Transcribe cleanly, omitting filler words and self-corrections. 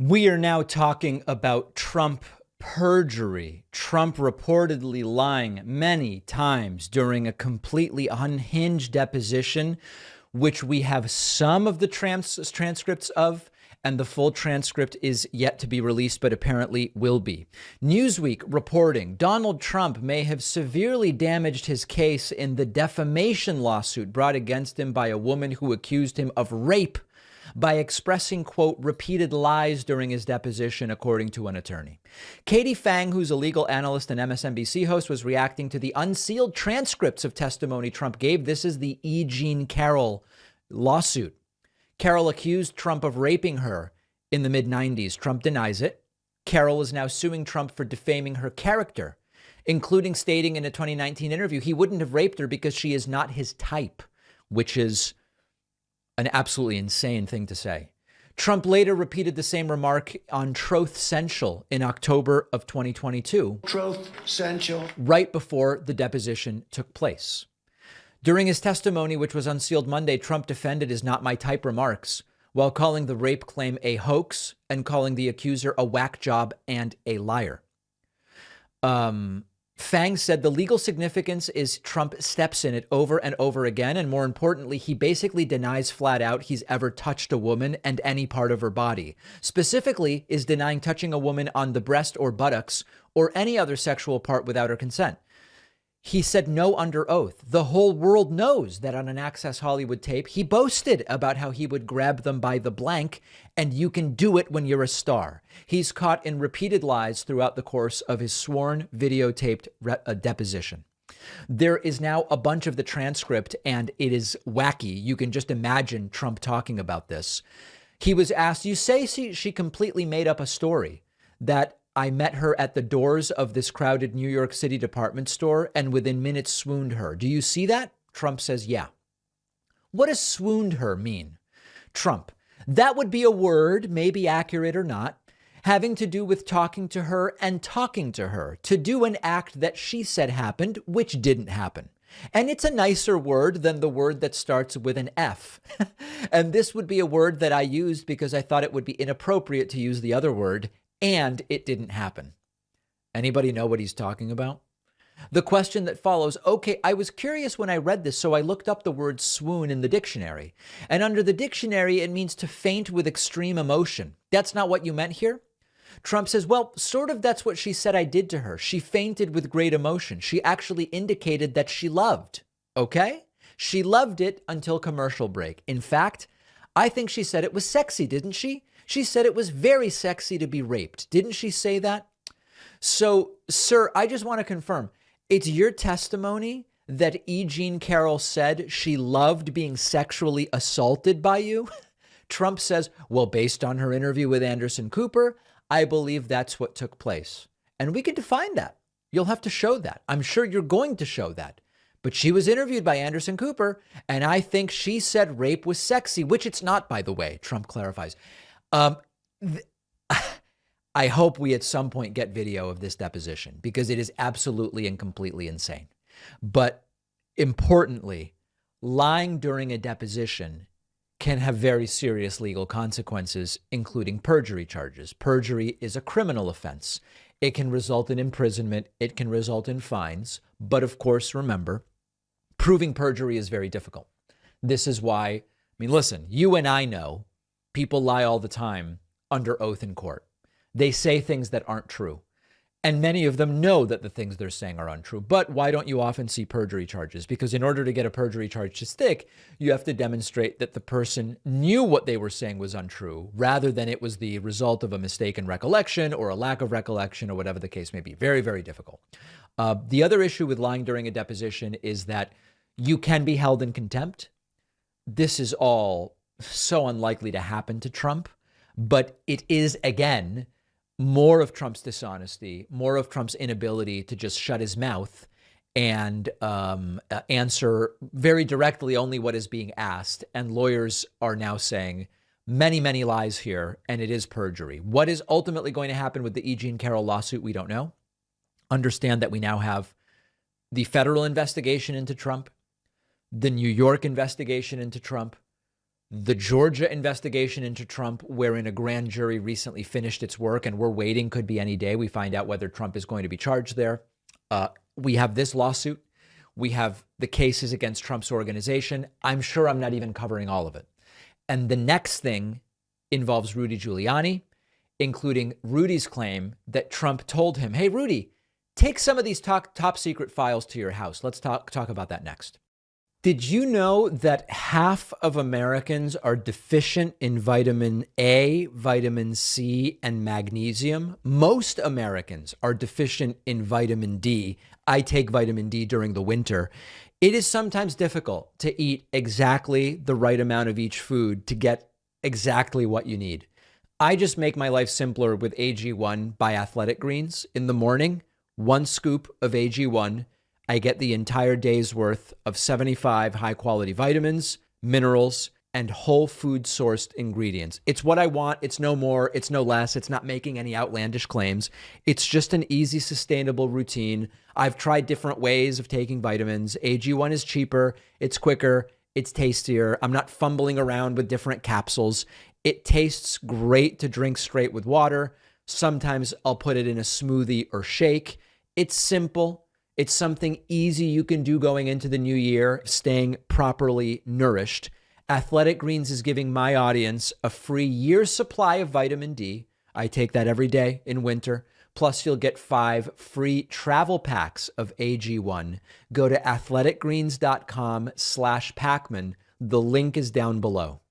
We are now talking about Trump perjury. Trump reportedly lying many times during a completely unhinged deposition, which we have some of the transcripts of, and the full transcript is yet to be released, but apparently will be. Newsweek reporting Donald Trump may have severely damaged his case in the defamation lawsuit brought against him by a woman who accused him of rape by expressing, quote, repeated lies during his deposition, according to an attorney. Katie Phang, who's a legal analyst and MSNBC host, was reacting to the unsealed transcripts of testimony Trump gave. This is the E. Jean Carroll lawsuit. Carroll accused Trump of raping her in the mid-90s. Trump denies it. Carroll is now suing Trump for defaming her character, including stating in a 2019 interview he wouldn't have raped her because she is not his type, which is an absolutely insane thing to say. Trump later repeated the same remark on Truth Central in October of 2022. Truth Central. Right before the deposition took place. During his testimony, which was unsealed Monday, Trump defended his "not my type" remarks while calling the rape claim a hoax and calling the accuser a whack job and a liar. Phang said the legal significance is Trump steps in it over and over again. And more importantly, he basically denies flat out he's ever touched a woman and any part of her body. Specifically is denying touching a woman on the breast or buttocks or any other sexual part without her consent. He said no under oath. The whole world knows that on an Access Hollywood tape, he boasted about how he would grab them by the blank, and you can do it when you're a star. He's caught in repeated lies throughout the course of his sworn videotaped deposition. There is now a bunch of the transcript, and it is wacky. You can just imagine Trump talking about this. He was asked, you say she completely made up a story that I met her at the doors of this crowded New York City department store and within minutes swooned her. Do you see that? Trump says, yeah. What does swooned her mean? Trump, that would be a word, maybe accurate or not, having to do with talking to her and talking to her to do an act that she said happened, which didn't happen. And it's a nicer word than the word that starts with an F. And this would be a word that I used because I thought it would be inappropriate to use the other word, and it didn't happen. Anybody know what he's talking about? The question that follows, okay, I was curious when I read this, so I looked up the word swoon in the dictionary. And under the dictionary, it means to faint with extreme emotion. That's not what you meant here? Trump says, well, sort of that's what she said I did to her. She fainted with great emotion. She actually indicated that she loved. Okay? She loved it until commercial break. In fact, I think she said it was sexy, didn't she? She said it was very sexy to be raped. Didn't she say that? So, sir, I just want to confirm. It's your testimony that E. Jean Carroll said she loved being sexually assaulted by you? Trump says, well, based on her interview with Anderson Cooper, I believe that's what took place. And we can define that. You'll have to show that. I'm sure you're going to show that. But she was interviewed by Anderson Cooper, and I think she said rape was sexy, which it's not, by the way, Trump clarifies. I hope we at some point get video of this deposition because it is absolutely and completely insane. But importantly, lying during a deposition can have very serious legal consequences, including perjury charges. Perjury is a criminal offense. It can result in imprisonment. It can result in fines. But of course, remember, proving perjury is very difficult. This is why, I mean, listen, you and I know people lie all the time under oath in court. They say things that aren't true. And many of them know that the things they're saying are untrue. But why don't you often see perjury charges? Because in order to get a perjury charge to stick, you have to demonstrate that the person knew what they were saying was untrue, rather than it was the result of a mistaken recollection or a lack of recollection or whatever the case may be. Very, very difficult. The other issue with lying during a deposition is that you can be held in contempt. This is all so unlikely to happen to Trump, but it is, again, more of Trump's dishonesty, more of Trump's inability to just shut his mouth and answer very directly only what is being asked. And lawyers are now saying many, many lies here, and it is perjury. What is ultimately going to happen with the E. Jean Carroll lawsuit, we don't know. Understand that we now have the federal investigation into Trump, the New York investigation into Trump, The Georgia investigation into Trump, wherein a grand jury recently finished its work and we're waiting, could be any day. We find out whether Trump is going to be charged there. We have this lawsuit. We have the cases against Trump's organization. I'm sure I'm not even covering all of it. And the next thing involves Rudy Giuliani, including Rudy's claim that Trump told him, hey, Rudy, take some of these top secret files to your house. Let's talk about that next. Did you know that half of Americans are deficient in vitamin A, vitamin C, and magnesium? Most Americans are deficient in vitamin D. I take vitamin D during the winter. It is sometimes difficult to eat exactly the right amount of each food to get exactly what you need. I just make my life simpler with AG1 by Athletic Greens. In the morning, 1 scoop of AG1. I get the entire day's worth of 75 high-quality vitamins, minerals, and whole food sourced ingredients. It's what I want. It's no more. It's no less. It's not making any outlandish claims. It's just an easy, sustainable routine. I've tried different ways of taking vitamins. AG1 is cheaper. It's quicker. It's tastier. I'm not fumbling around with different capsules. It tastes great to drink straight with water. Sometimes I'll put it in a smoothie or shake. It's simple. It's something easy you can do going into the new year, staying properly nourished. Athletic Greens is giving my audience a free year's supply of vitamin D. I take that every day in winter. Plus, you'll get 5 free travel packs of AG1. Go to athleticgreens.com/Pacman. The link is down below.